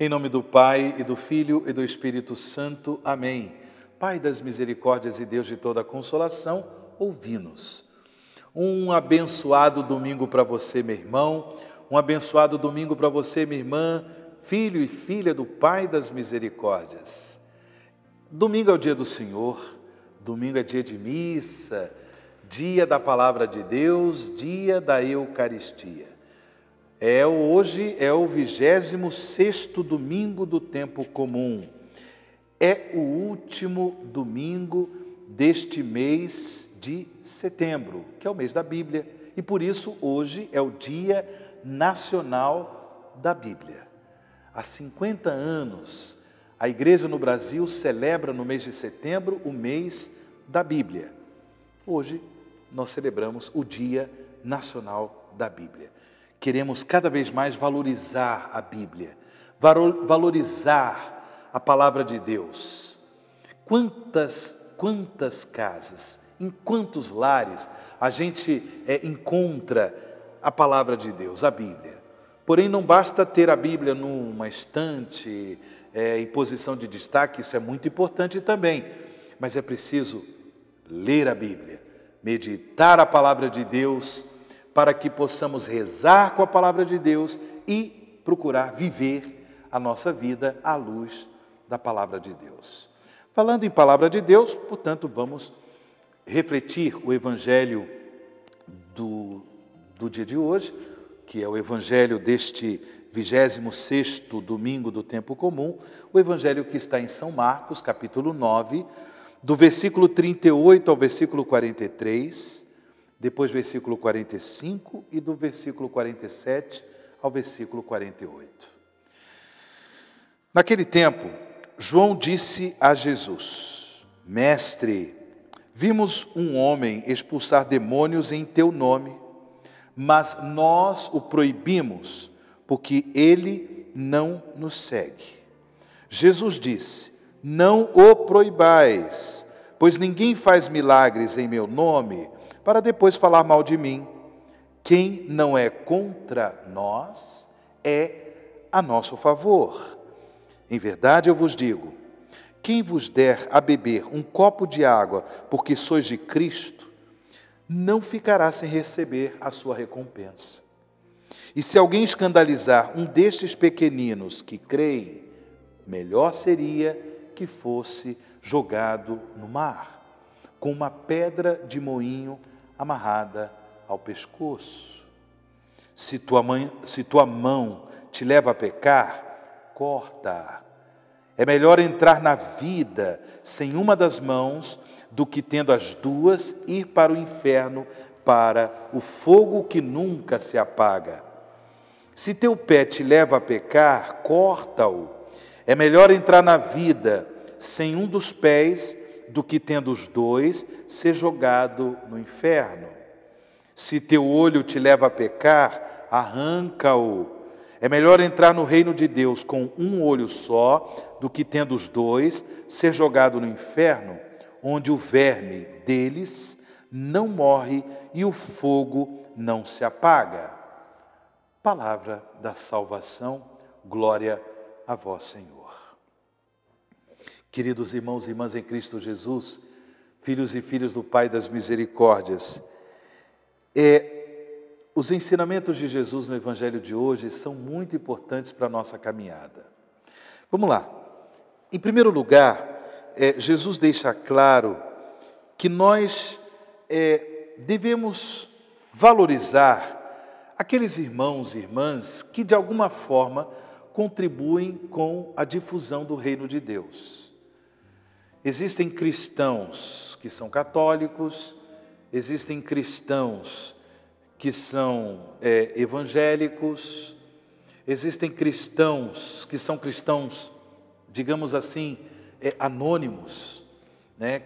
Em nome do Pai, e do Filho, e do Espírito Santo. Amém. Pai das misericórdias e Deus de toda consolação, ouvi-nos. Um abençoado domingo para você, meu irmão. Um abençoado domingo para você, minha irmã, filho e filha do Pai das misericórdias. Domingo é o dia do Senhor, domingo é dia de missa, dia da palavra de Deus, dia da Eucaristia. Hoje é o 26º domingo do tempo comum. É o último domingo deste mês de setembro, que é o mês da Bíblia. E por isso hoje é o Dia Nacional da Bíblia. Há 50 anos, a Igreja no Brasil celebra no mês de setembro o mês da Bíblia. Hoje nós celebramos o Dia Nacional da Bíblia. Queremos cada vez mais valorizar a Bíblia, valorizar a palavra de Deus. Quantas casas, em quantos lares a gente encontra a palavra de Deus, a Bíblia. Porém, não basta ter a Bíblia numa estante, em posição de destaque, isso é muito importante também. Mas é preciso ler a Bíblia, meditar a palavra de Deus, para que possamos rezar com a palavra de Deus e procurar viver a nossa vida à luz da palavra de Deus. Falando em palavra de Deus, portanto, vamos refletir o evangelho do dia de hoje, que é o evangelho deste 26º domingo do tempo comum, o evangelho que está em São Marcos, capítulo 9, do versículo 38 ao versículo 43, depois versículo 45 e do versículo 47 ao versículo 48. Naquele tempo, João disse a Jesus: Mestre, vimos um homem expulsar demônios em teu nome, mas nós o proibimos, porque ele não nos segue. Jesus disse: Não o proibais, pois ninguém faz milagres em meu nome, para depois falar mal de mim. Quem não é contra nós é a nosso favor. Em verdade eu vos digo, quem vos der a beber um copo de água, porque sois de Cristo, não ficará sem receber a sua recompensa. E se alguém escandalizar um destes pequeninos que creem, melhor seria que fosse jogado no mar, com uma pedra de moinho amarrada ao pescoço. Se tua mão te leva a pecar, corta-a. É melhor entrar na vida sem uma das mãos do que, tendo as duas, ir para o inferno, para o fogo que nunca se apaga. Se teu pé te leva a pecar, corta-o. É melhor entrar na vida sem um dos pés do que, tendo os dois, ser jogado no inferno. Se teu olho te leva a pecar, arranca-o. É melhor entrar no reino de Deus com um olho só, do que, tendo os dois, ser jogado no inferno, onde o verme deles não morre e o fogo não se apaga. Palavra da salvação, glória a vós, Senhor. Queridos irmãos e irmãs em Cristo Jesus, filhos e filhas do Pai das misericórdias, os ensinamentos de Jesus no Evangelho de hoje são muito importantes para a nossa caminhada. Vamos lá. Em primeiro lugar, Jesus deixa claro que nós devemos valorizar aqueles irmãos e irmãs que de alguma forma contribuem com a difusão do reino de Deus. Existem cristãos que são católicos, existem cristãos que são evangélicos, existem cristãos que são cristãos, digamos assim, anônimos, né?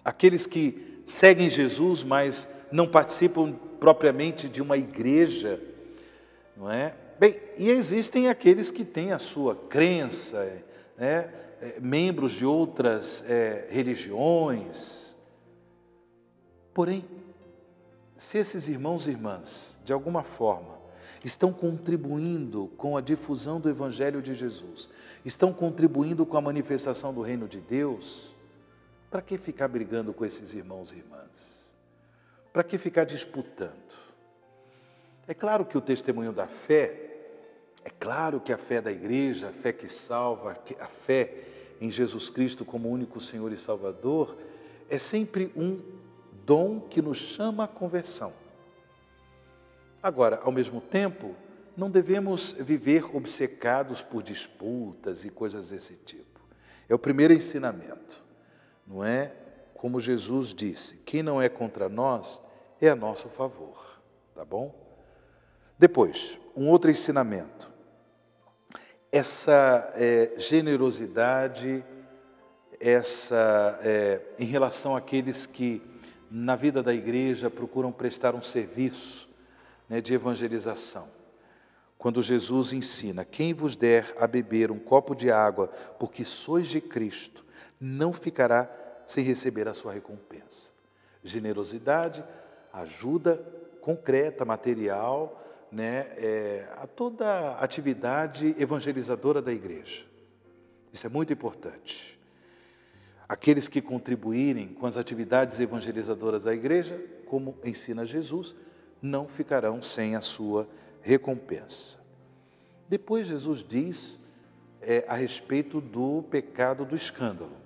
Aqueles que seguem Jesus, mas não participam propriamente de uma igreja, não é? Bem, e existem aqueles que têm a sua crença, né? Membros de outras religiões. Porém, se esses irmãos e irmãs, de alguma forma, estão contribuindo com a difusão do Evangelho de Jesus, estão contribuindo com a manifestação do reino de Deus, para que ficar brigando com esses irmãos e irmãs? Para que ficar disputando? É claro que o testemunho da fé, é claro que a fé da igreja, a fé que salva, a fé em Jesus Cristo como único Senhor e Salvador, é sempre um dom que nos chama à conversão. Agora, ao mesmo tempo, não devemos viver obcecados por disputas e coisas desse tipo. É o primeiro ensinamento, não é? Como Jesus disse, quem não é contra nós é a nosso favor, tá bom? Depois, um outro ensinamento. Essa generosidade, em relação àqueles que na vida da igreja procuram prestar um serviço, né, de evangelização. Quando Jesus ensina, quem vos der a beber um copo de água, porque sois de Cristo, não ficará sem receber a sua recompensa. Generosidade, ajuda concreta, material, né, a toda a atividade evangelizadora da igreja. Isso é muito importante. Aqueles que contribuírem com as atividades evangelizadoras da igreja, como ensina Jesus, não ficarão sem a sua recompensa. Depois Jesus diz a respeito do pecado do escândalo.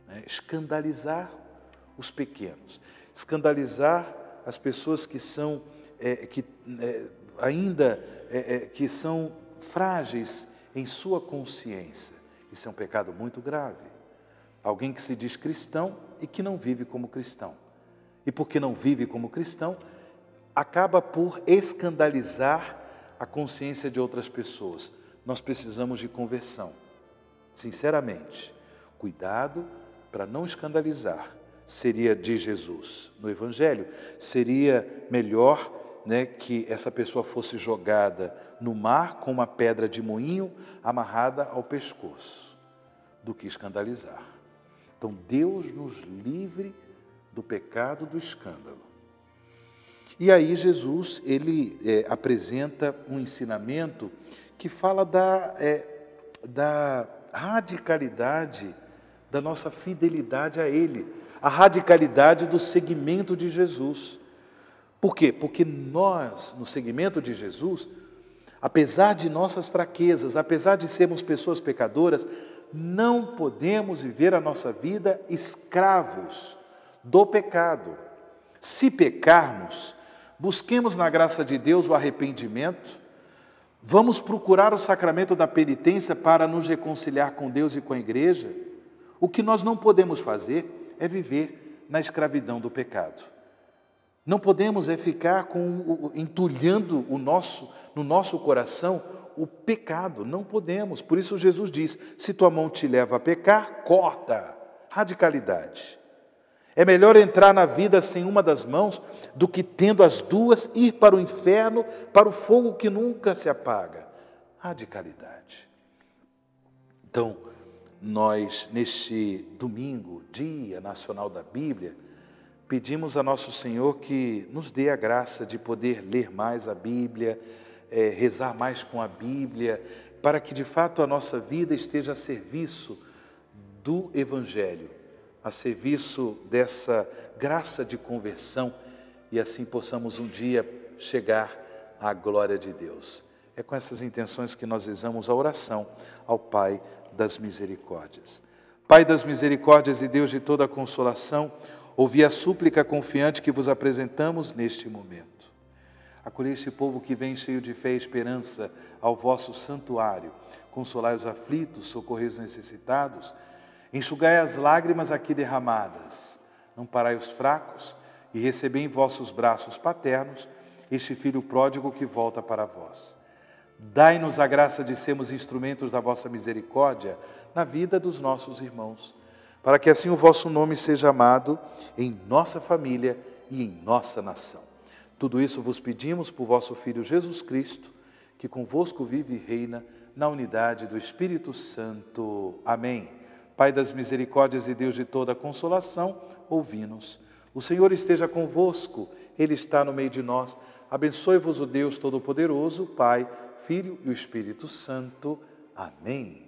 Né? Escandalizar os pequenos, escandalizar as pessoas que são que são frágeis em sua consciência. Isso é um pecado muito grave. Alguém que se diz cristão e que não vive como cristão. E porque não vive como cristão, acaba por escandalizar a consciência de outras pessoas. Nós precisamos de conversão. Sinceramente, cuidado para não escandalizar. Seria de Jesus no Evangelho, seria melhor, né, que essa pessoa fosse jogada no mar com uma pedra de moinho amarrada ao pescoço, do que escandalizar. Então, Deus nos livre do pecado do escândalo. E aí Jesus, ele apresenta um ensinamento que fala da radicalidade da nossa fidelidade a Ele, a radicalidade do seguimento de Jesus. Por quê? Porque nós, no seguimento de Jesus, apesar de nossas fraquezas, apesar de sermos pessoas pecadoras, não podemos viver a nossa vida escravos do pecado. Se pecarmos, busquemos na graça de Deus o arrependimento, vamos procurar o sacramento da penitência para nos reconciliar com Deus e com a igreja. O que nós não podemos fazer é viver na escravidão do pecado. Não podemos ficar entulhando no nosso coração o pecado, não podemos. Por isso Jesus diz, se tua mão te leva a pecar, corta. Radicalidade. É melhor entrar na vida sem uma das mãos do que tendo as duas ir para o inferno, para o fogo que nunca se apaga. Radicalidade. Então, nós, neste domingo, Dia Nacional da Bíblia, pedimos a Nosso Senhor que nos dê a graça de poder ler mais a Bíblia, rezar mais com a Bíblia, para que de fato a nossa vida esteja a serviço do Evangelho, a serviço dessa graça de conversão e assim possamos um dia chegar à glória de Deus. É com essas intenções que nós rezamos a oração ao Pai das Misericórdias. Pai das Misericórdias e Deus de toda a consolação, ouvi a súplica confiante que vos apresentamos neste momento. Acolhei este povo que vem cheio de fé e esperança ao vosso santuário. Consolai os aflitos, socorrei os necessitados, enxugai as lágrimas aqui derramadas. Amparai os fracos e recebei em vossos braços paternos este filho pródigo que volta para vós. Dai-nos a graça de sermos instrumentos da vossa misericórdia na vida dos nossos irmãos, para que assim o vosso nome seja amado em nossa família e em nossa nação. Tudo isso vos pedimos por vosso Filho Jesus Cristo, que convosco vive e reina na unidade do Espírito Santo. Amém. Pai das misericórdias e Deus de toda a consolação, ouvi-nos. O Senhor esteja convosco, Ele está no meio de nós. Abençoe-vos o Deus Todo-Poderoso, Pai, Filho e o Espírito Santo. Amém.